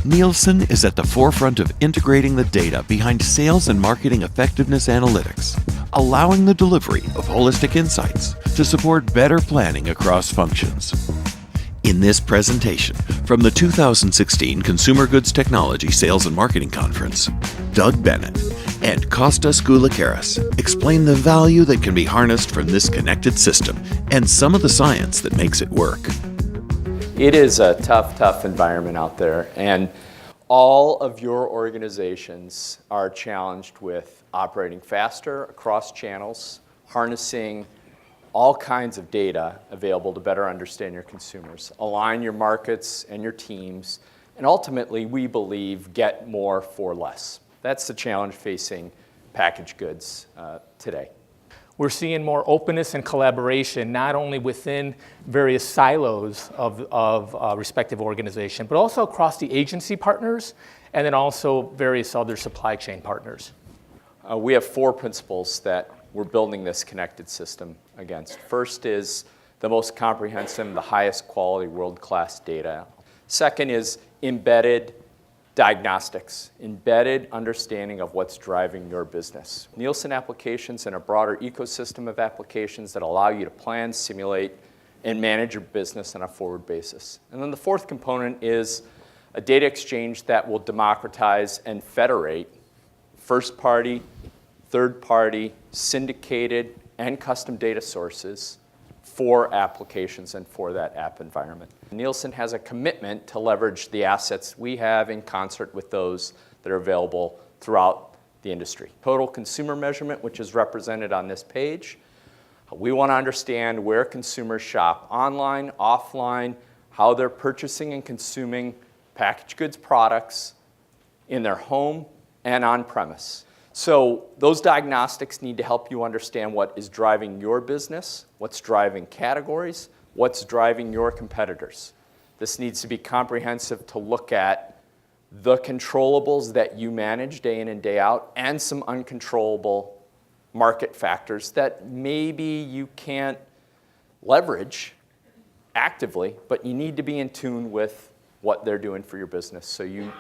Nielsen is at the forefront of integrating the data behind sales and marketing effectiveness analytics, allowing the delivery of holistic insights to support better planning across functions. In this presentation from the 2016 Consumer Goods Technology Sales and Marketing Conference, Doug Bennett and Kostas Goulakaris explain the value that can be harnessed from this connected system and some of the science that makes it work. It is a tough environment out there, and all of your organizations are challenged with operating faster across channels, harnessing all kinds of data available to better understand your consumers, align your markets and your teams, and ultimately, we believe, get more for less. That's the challenge facing packaged goods today. We're seeing more openness and collaboration, not only within various silos of respective organization, but also across the agency partners, and then also various other supply chain partners. We have 4 principles that we're building this connected system against. First is the most comprehensive, the highest quality, world-class data. Second is embedded diagnostics, embedded understanding of what's driving your business. Nielsen applications and a broader ecosystem of applications that allow you to plan, simulate, and manage your business on a forward basis. And then the 4th component is a data exchange that will democratize and federate first-party, third-party, syndicated, and custom data sources for applications and for that app environment. Nielsen has a commitment to leverage the assets we have in concert with those that are available throughout the industry. Total consumer measurement, which is represented on this page. We want to understand where consumers shop online, offline, how they're purchasing and consuming packaged goods products in their home and on-premise. So those diagnostics need to help you understand what is driving your business, what's driving categories, what's driving your competitors. This needs to be comprehensive to look at the controllables that you manage day in and day out and some uncontrollable market factors that maybe you can't leverage actively, but you need to be in tune with what they're doing for your business so you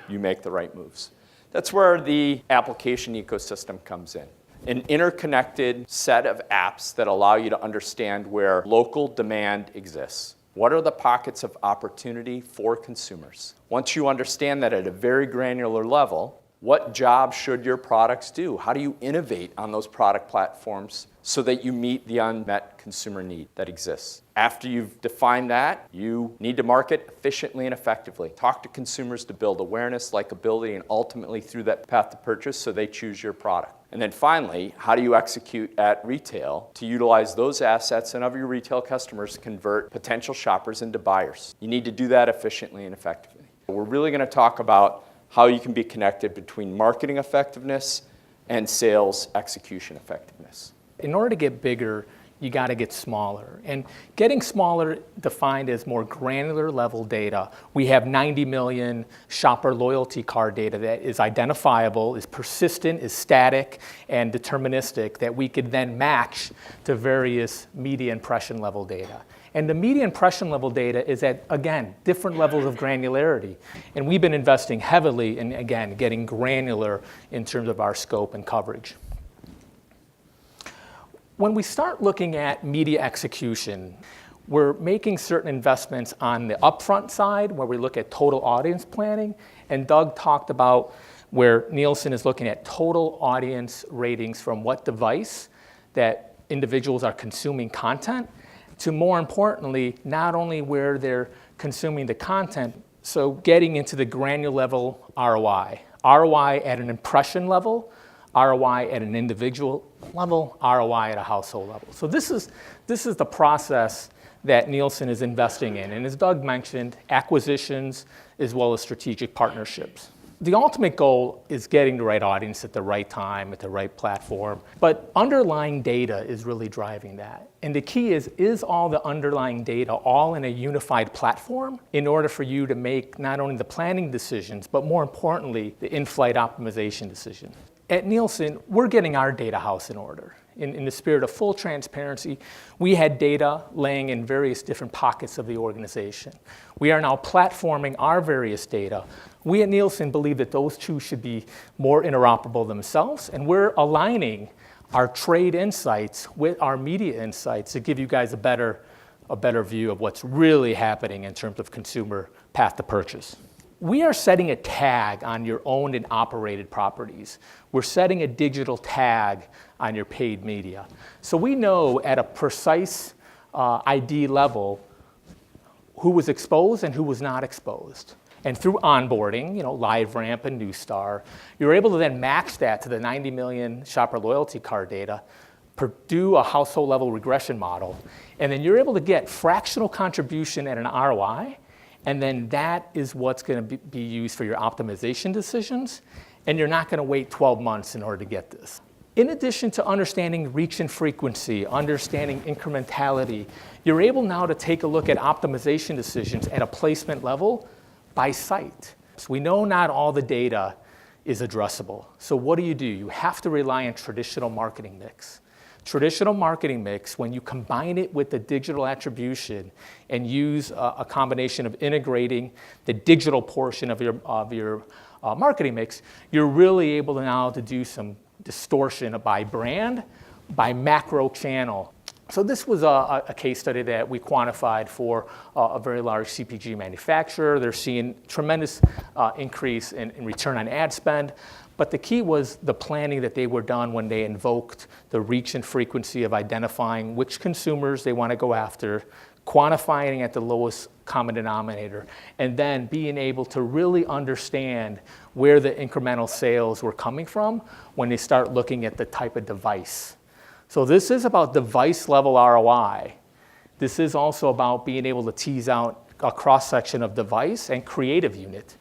make the right moves. That's where the application ecosystem comes in. An interconnected set of apps that allow you to understand where local demand exists. What are the pockets of opportunity for consumers? Once you understand that at a very granular level, what job should your products do? How do you innovate on those product platforms so that you meet the unmet consumer need that exists? After you've defined that, you need to market efficiently and effectively. Talk to consumers to build awareness, likability, and ultimately through that path to purchase so they choose your product. And then finally, how do you execute at retail to utilize those assets and of your retail customers convert potential shoppers into buyers? You need to do that efficiently and effectively. We're really going to talk about how you can be connected between marketing effectiveness and sales execution effectiveness. In order to get bigger, you got to get smaller. And getting smaller defined as more granular level data. We have 90 million shopper loyalty card data that is identifiable, is persistent, is static, and deterministic that we could then match to various media impression level data. And the media impression level data is at, again, different levels of granularity. And we've been investing heavily in, again, getting granular in terms of our scope and coverage. When we start looking at media execution, we're making certain investments on the upfront side where we look at total audience planning. And Doug talked about where Nielsen is looking at total audience ratings from what device that individuals are consuming content, to more importantly, not only where they're consuming the content, so getting into the granular level ROI. ROI at an impression level, ROI at an individual level, ROI at a household level. So this is the process that Nielsen is investing in. And as Doug mentioned, acquisitions as well as strategic partnerships. The ultimate goal is getting the right audience at the right time, at the right platform. But underlying data is really driving that. And the key is all the underlying data all in a unified platform in order for you to make not only the planning decisions, but more importantly, the in-flight optimization decision. At Nielsen, we're getting our data house in order. in the spirit of full transparency, we had data laying in various different pockets of the organization. We are now platforming our various data. We at Nielsen believe that those two should be more interoperable themselves, and we're aligning our trade insights with our media insights to give you guys a better view of what's really happening in terms of consumer path to purchase. We are setting a tag on your owned and operated properties. We're setting a digital tag on your paid media. So we know at a precise ID level who was exposed and who was not exposed. And through onboarding, LiveRamp and Newstar, you're able to then match that to the 90 million shopper loyalty card data, do a household level regression model, and then you're able to get fractional contribution at an ROI, and then that is what's going to be used for your optimization decisions, and you're not going to wait 12 months in order to get this. In addition to understanding reach and frequency, understanding incrementality, you're able now to take a look at optimization decisions at a placement level by site. So we know not all the data is addressable. So what do? You have to rely on traditional marketing mix. Traditional marketing mix, when you combine it with the digital attribution and use a combination of integrating the digital portion of your marketing mix, you're really able now to do some distortion by brand, by macro channel. So this was a case study that we quantified for a very large CPG manufacturer. They're seeing tremendous increase in return on ad spend. But the key was the planning that they were done when they invoked the reach and frequency of identifying which consumers they want to go after, quantifying at the lowest common denominator, and then being able to really understand where the incremental sales were coming from when they start looking at the type of device. So this is about device level ROI. This is also about being able to tease out a cross-section of device and creative unit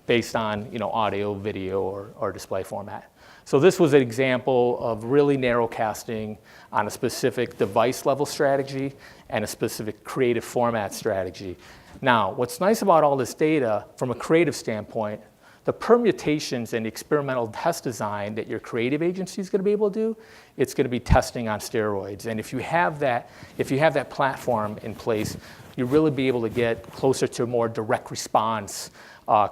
based on audio, video, or display format. So this was an example of really narrow casting on a specific device level strategy and a specific creative format strategy. Now, what's nice about all this data from a creative standpoint, the permutations and the experimental test design that your creative agency is going to be able to do, it's going to be testing on steroids. And if you have that platform in place, you'll really be able to get closer to more direct response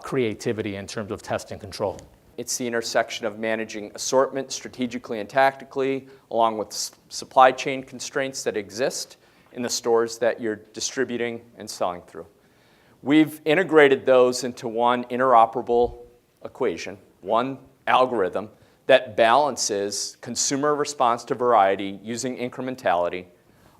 creativity in terms of test and control. It's the intersection of managing assortment strategically and tactically, along with supply chain constraints that exist in the stores that you're distributing and selling through. We've integrated those into one interoperable equation, one algorithm that balances consumer response to variety using incrementality,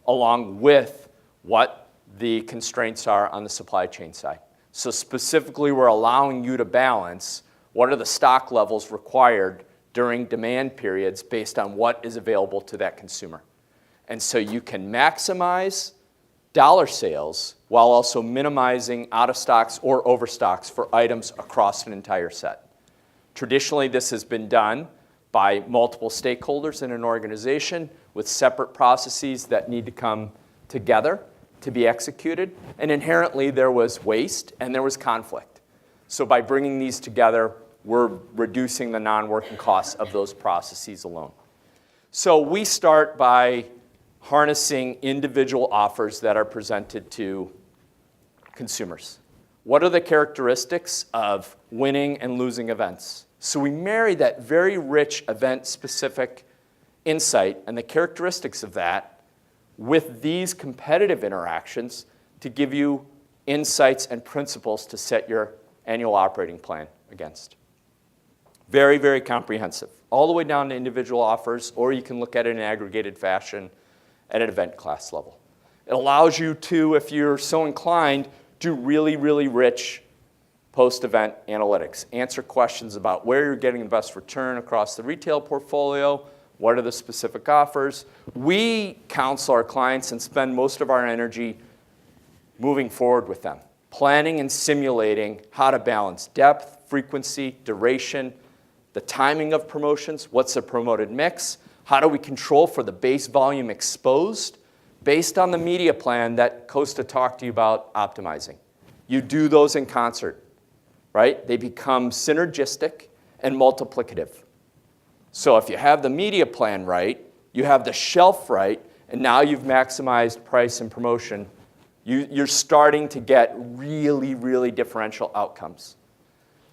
along with what the constraints are on the supply chain side. So specifically, we're allowing you to balance what are the stock levels required during demand periods based on what is available to that consumer. And so you can maximize dollar sales while also minimizing out of stocks or overstocks for items across an entire set. Traditionally, this has been done by multiple stakeholders in an organization with separate processes that need to come together to be executed, and inherently there was waste and there was conflict. So by bringing these together, we're reducing the non-working costs of those processes alone. So we start by harnessing individual offers that are presented to consumers. What are the characteristics of winning and losing events? So we marry that very rich event-specific insight and the characteristics of that with these competitive interactions to give you insights and principles to set your annual operating plan against. Very, very comprehensive, all the way down to individual offers, or you can look at it in an aggregated fashion at an event class level. It allows you to, if you're so inclined, do really, really rich post-event analytics. Answer questions about where you're getting the best return across the retail portfolio, what are the specific offers. We counsel our clients and spend most of our energy moving forward with them, planning and simulating how to balance depth, frequency, duration, the timing of promotions, what's the promoted mix, how do we control for the base volume exposed based on the media plan that Costa talked to you about optimizing. You do those in concert, right? They become synergistic and multiplicative. So if you have the media plan right, you have the shelf right, and now you've maximized price and promotion, you're starting to get really, really differential outcomes.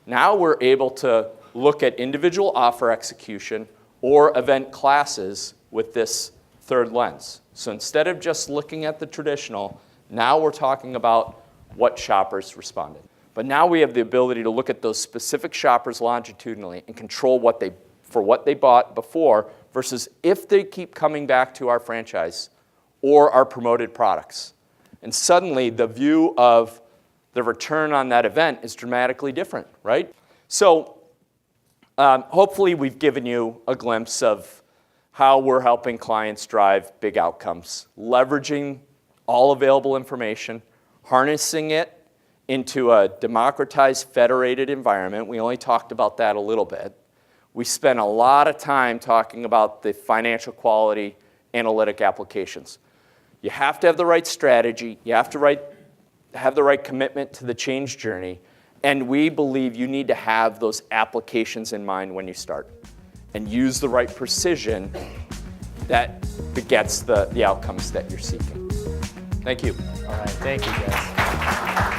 Now we're able to look at individual offer execution or event classes with this third lens. So instead of just looking at the traditional, now we're talking about what shoppers responded. But now we have the ability to look at those specific shoppers longitudinally and control what they bought before versus if they keep coming back to our franchise or our promoted products. And suddenly the view of the return on that event is dramatically different, right? So hopefully we've given you a glimpse of how we're helping clients drive big outcomes, leveraging all available information, harnessing it into a democratized, federated environment. We only talked about that a little bit. We spent a lot of time talking about the financial quality analytic applications. You have to have the right strategy. You have to have the right commitment to the change journey. And we believe you need to have those applications in mind when you start and use the right precision that begets the outcomes that you're seeking. Thank you. All right, thank you, guys.